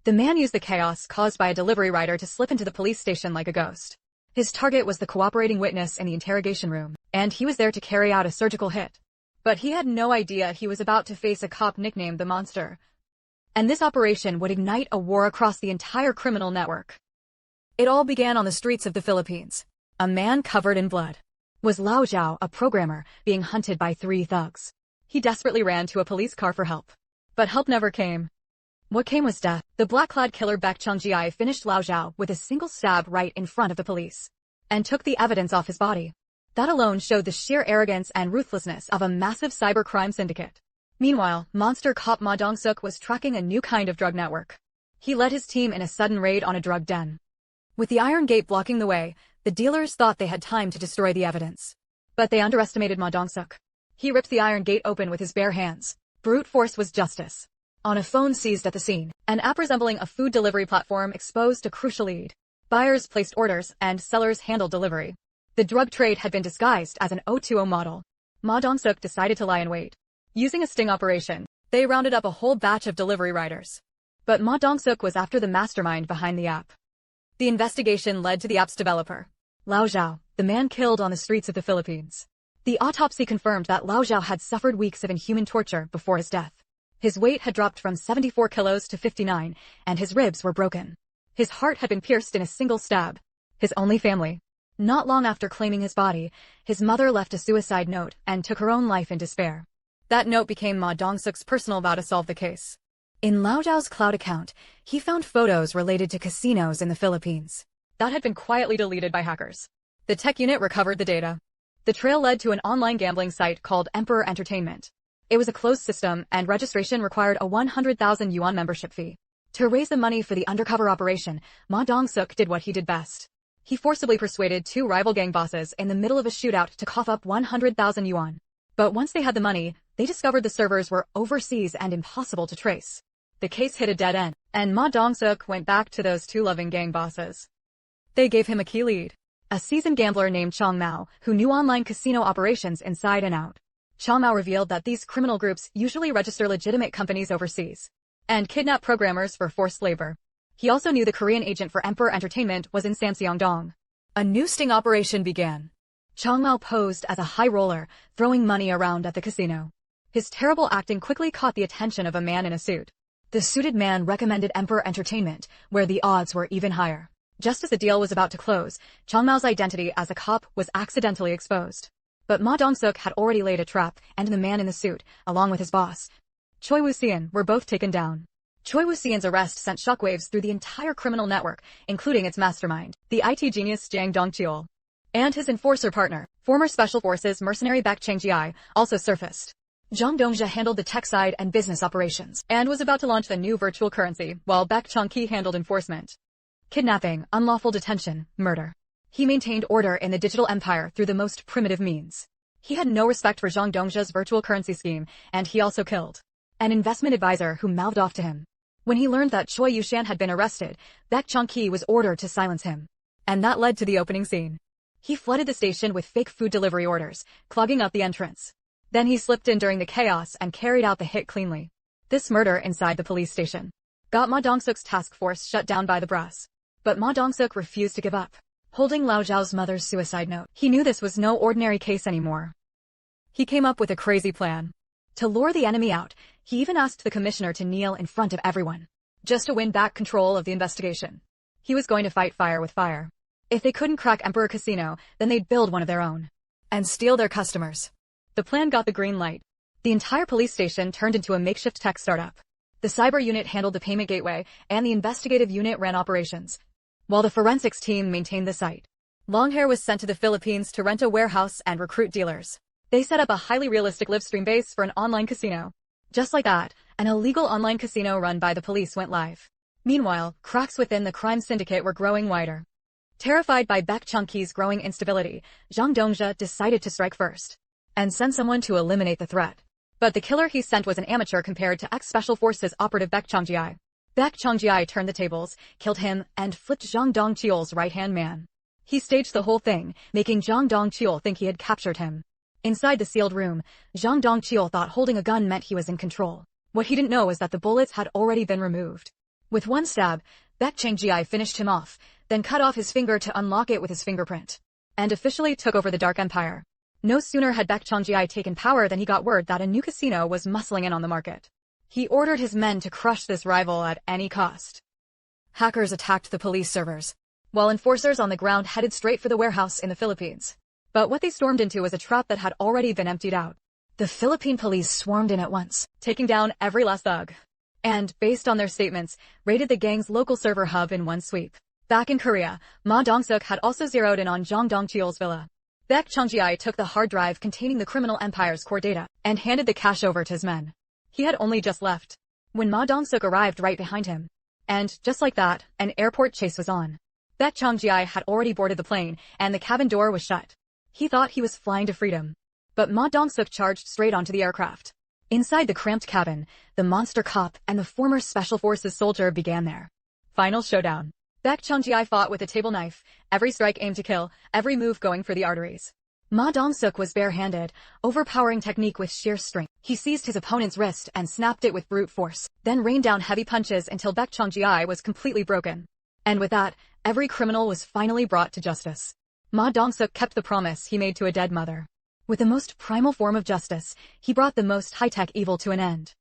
The man used the chaos caused by a delivery rider to slip into the police station like a ghost. His target was the cooperating witness in the interrogation room, and he was there to carry out a surgical hit. But he had no idea he was about to face a cop nicknamed the Monster. And this operation would ignite a war across the entire criminal network. It all began on the streets of the Philippines. A man covered in blood was Lao Zhao, a programmer, being hunted by 3 thugs. He desperately ran to a police car for help. But help never came. What came was death. The black-clad killer Baek Chung-ji finished Lao Zhao with a single stab right in front of the police, and took the evidence off his body. That alone showed the sheer arrogance and ruthlessness of a massive cybercrime syndicate. Meanwhile, monster cop Ma Dong-suk was tracking a new kind of drug network. He led his team in a sudden raid on a drug den. With the iron gate blocking the way, the dealers thought they had time to destroy the evidence. But they underestimated Ma Dong-suk. He ripped the iron gate open with his bare hands. Brute force was justice. On a phone seized at the scene, an app resembling a food delivery platform exposed a crucial lead. Buyers placed orders, and sellers handled delivery. The drug trade had been disguised as an 020 model. Ma Dong-suk decided to lie in wait. Using a sting operation, they rounded up a whole batch of delivery riders. But Ma Dong-suk was after the mastermind behind the app. The investigation led to the app's developer, Lao Zhao, the man killed on the streets of the Philippines. The autopsy confirmed that Lao Zhao had suffered weeks of inhuman torture before his death. His weight had dropped from 74 kilos to 59, and his ribs were broken. His heart had been pierced in a single stab. His only family. Not long after claiming his body, his mother left a suicide note and took her own life in despair. That note became Ma Dong-suk's personal vow to solve the case. In Lao Zhao's cloud account, he found photos related to casinos in the Philippines that had been quietly deleted by hackers. The tech unit recovered the data. The trail led to an online gambling site called Emperor Entertainment. It was a closed system, and registration required a 100,000 yuan membership fee. To raise the money for the undercover operation, Ma Dong-suk did what he did best. He forcibly persuaded 2 rival gang bosses in the middle of a shootout to cough up 100,000 yuan. But once they had the money, they discovered the servers were overseas and impossible to trace. The case hit a dead end, and Ma Dong-suk went back to those 2 loving gang bosses. They gave him a key lead. A seasoned gambler named Chong Mao, who knew online casino operations inside and out. Chong Mao revealed that these criminal groups usually register legitimate companies overseas and kidnap programmers for forced labor. He also knew the Korean agent for Emperor Entertainment was in Samseong-dong. A new sting operation began. Chong Mao posed as a high roller, throwing money around at the casino. His terrible acting quickly caught the attention of a man in a suit. The suited man recommended Emperor Entertainment, where the odds were even higher. Just as the deal was about to close, Chong Mao's identity as a cop was accidentally exposed. But Ma Dong-suk had already laid a trap, and the man in the suit, along with his boss, Choi Woo-seon, were both taken down. Choi Woo-seon's arrest sent shockwaves through the entire criminal network, including its mastermind, the IT genius Jang Dong-cheol. And his enforcer partner, former Special Forces mercenary Baek Chung-ji, also surfaced. Jang Dong-ja handled the tech side and business operations, and was about to launch the new virtual currency, while Baek Chung-ki handled enforcement. Kidnapping, unlawful detention, murder. He maintained order in the digital empire through the most primitive means. He had no respect for Jang Dong-ja's virtual currency scheme, and he also killed an investment advisor who mouthed off to him. When he learned that Choi Yushan had been arrested, Baek Chung-ki was ordered to silence him. And that led to the opening scene. He flooded the station with fake food delivery orders, clogging up the entrance. Then he slipped in during the chaos and carried out the hit cleanly. This murder inside the police station got Ma Dong-suk's task force shut down by the brass. But Ma Dong-suk refused to give up. Holding Lao Zhao's mother's suicide note, he knew this was no ordinary case anymore. He came up with a crazy plan. To lure the enemy out, he even asked the commissioner to kneel in front of everyone, just to win back control of the investigation. He was going to fight fire with fire. If they couldn't crack Emperor Casino, then they'd build one of their own and steal their customers. The plan got the green light. The entire police station turned into a makeshift tech startup. The cyber unit handled the payment gateway, and the investigative unit ran operations, while the forensics team maintained the site. Longhair was sent to the Philippines to rent a warehouse and recruit dealers. They set up a highly realistic live stream base for an online casino. Just like that, an illegal online casino run by the police went live. Meanwhile, cracks within the crime syndicate were growing wider. Terrified by Baek Chung-ki's growing instability, Jang Dong-ja decided to strike first and send someone to eliminate the threat. But the killer he sent was an amateur compared to ex-Special Forces operative Baek Chung-ji. Baek Chung-ji turned the tables, killed him, and flipped Jang Dong-cheol's right-hand man. He staged the whole thing, making Jang Dong-cheol think he had captured him. Inside the sealed room, Jang Dong-cheol thought holding a gun meant he was in control. What he didn't know was that the bullets had already been removed. With one stab, Baek Chang-ji finished him off, then cut off his finger to unlock it with his fingerprint, and officially took over the Dark Empire. No sooner had Baek Chang-ji taken power than he got word that a new casino was muscling in on the market. He ordered his men to crush this rival at any cost. Hackers attacked the police servers, while enforcers on the ground headed straight for the warehouse in the Philippines. But what they stormed into was a trap that had already been emptied out. The Philippine police swarmed in at once, taking down every last thug, and, based on their statements, raided the gang's local server hub in one sweep. Back in Korea, Ma Dong-suk had also zeroed in on Jang Dong-cheol's villa. Baek Chang-ji took the hard drive containing the criminal empire's core data and handed the cash over to his men. He had only just left when Ma Dong-suk arrived right behind him. And, just like that, an airport chase was on. Baek Chang-ji had already boarded the plane, and the cabin door was shut. He thought he was flying to freedom. But Ma Dong-suk charged straight onto the aircraft. Inside the cramped cabin, the monster cop and the former Special Forces soldier began their final showdown. Baek Chang-ji fought with a table knife, every strike aimed to kill, every move going for the arteries. Ma Dong-suk was bare-handed, overpowering technique with sheer strength. He seized his opponent's wrist and snapped it with brute force, then rained down heavy punches until Baek Chang-ji was completely broken. And with that, every criminal was finally brought to justice. Ma Dong-suk kept the promise he made to a dead mother. With the most primal form of justice, he brought the most high-tech evil to an end.